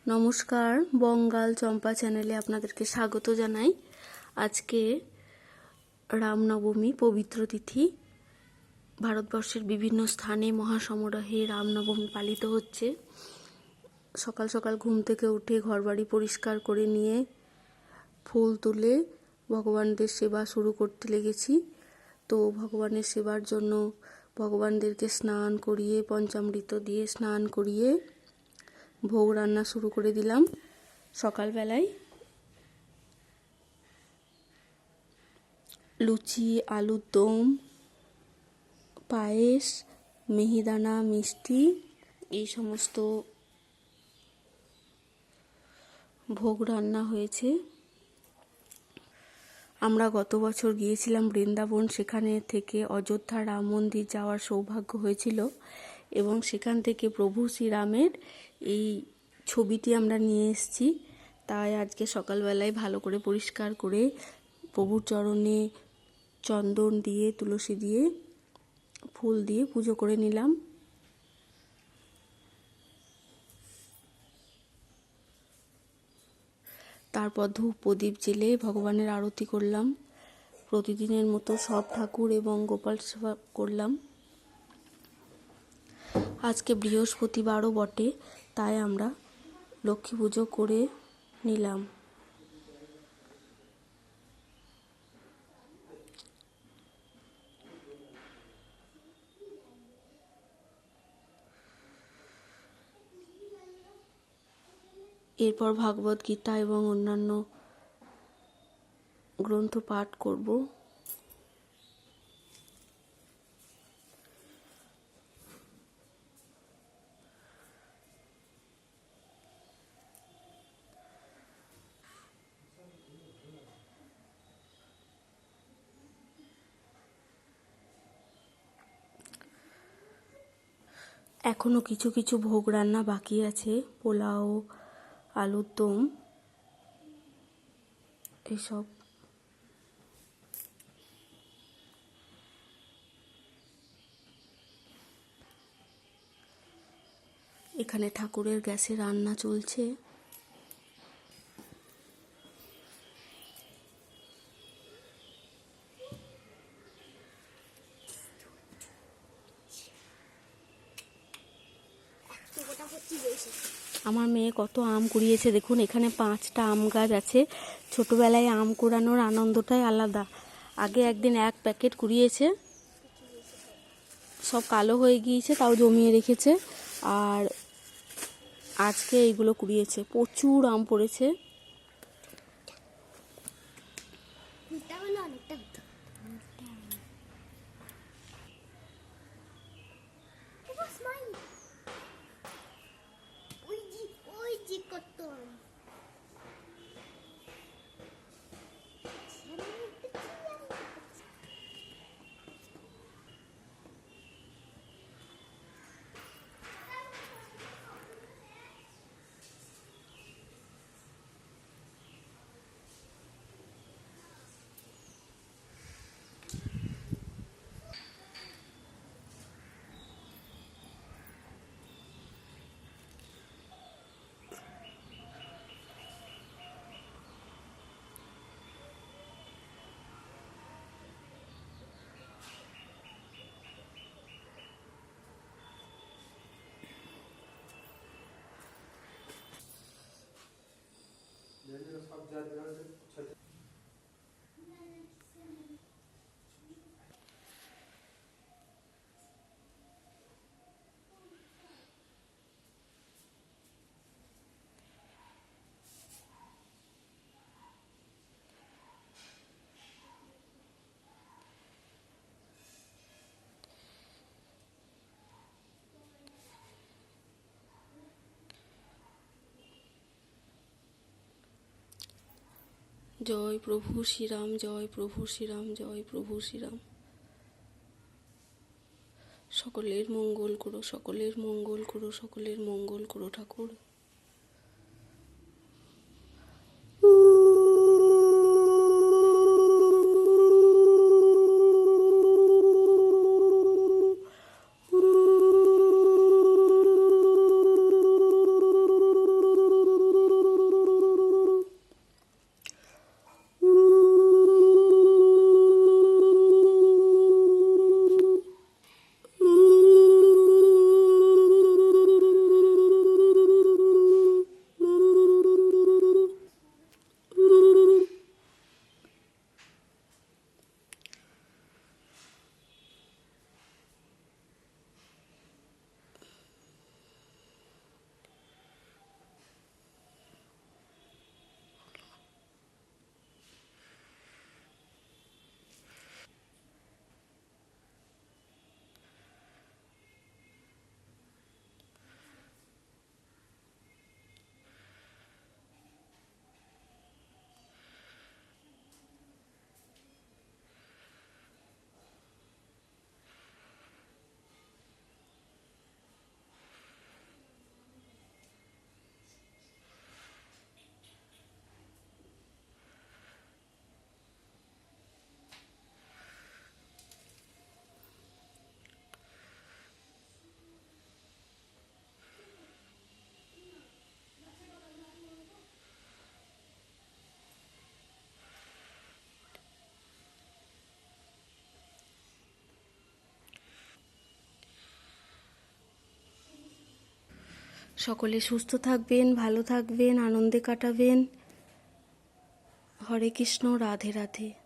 নমস্কার, বঙ্গাল চম্পা চ্যানেলে আপনাদেরকে স্বাগত জানাই। আজকে রামনবমী পবিত্র তিথি। ভারতবর্ষের বিভিন্ন স্থানে মহাসমারোহে রামনবমী পালিত হচ্ছে। সকাল সকাল ঘুম থেকে উঠে ঘরবাড়ি পরিষ্কার করে নিয়ে ফুল তুলে ভগবানদের সেবা শুরু করতে লেগেছি। তো ভগবানের সেবার জন্য ভগবানদেরকে স্নান করিয়ে পঞ্চামৃত দিয়ে স্নান করিয়ে ভোগ রান্না শুরু করে দিলাম। সকালবেলায় লুচি, আলুর দম, পায়েস, মিহিদানা মিষ্টি এই সমস্ত ভোগ রান্না হয়েছে। আমরা গত বছর গিয়েছিলাম বৃন্দাবন, সেখানে থেকে অযোধ্যা রাম মন্দির যাওয়ার সৌভাগ্য হয়েছিল এবং সেখান থেকে প্রভু শ্রীরামের এই ছবিটি আমরা নিয়ে এসেছি। তাই আজকে সকালবেলায় ভালো করে পরিষ্কার করে প্রভুর চরণে চন্দন দিয়ে তুলসী দিয়ে ফুল দিয়ে পুজো করে নিলাম। তারপর ধূপ প্রদীপ জেলে ভগবানের আরতি করলাম। প্রতিদিনের মতো সব ঠাকুর এবং গোপাল সেবা করলাম। আজকে বৃহস্পতিবারও বটে, তাই আমরা লক্ষ্মী পুজো করে নিলাম। এরপর ভাগবত গীতা এবং অন্যান্য গ্রন্থ পাঠ করব। এখনো কিছু কিছু ভোগ রান্না বাকি আছে, পোলাও, আলুর দম এসব। এখানে ঠাকুরের গ্যাসে রান্না চলছে। আমার মেয়ে কত আম কুড়িয়েছে দেখুন। এখানে 5টা আম গাছ আছে। ছোটবেলায় আম কুড়ানোর আনন্দটাই আলাদা। আগে একদিন 1 প্যাকেট কুড়িয়েছে, সব কালো হয়ে গিয়েছে, তাও জমিয়ে রেখেছে। আর আজকে এইগুলো কুড়িয়েছে। প্রচুর আম পড়েছে। জয় প্রভু শ্রীরাম, জয় প্রভু শ্রীরাম, জয় প্রভু শ্রীরাম। সকলের মঙ্গল করো, সকলের মঙ্গল করো, সকলের মঙ্গল করো ঠাকুর। সকলে সুস্থ থাকবেন, ভালো থাকবেন, আনন্দে কাটাবেন। হরে কৃষ্ণ, রাধে রাধে।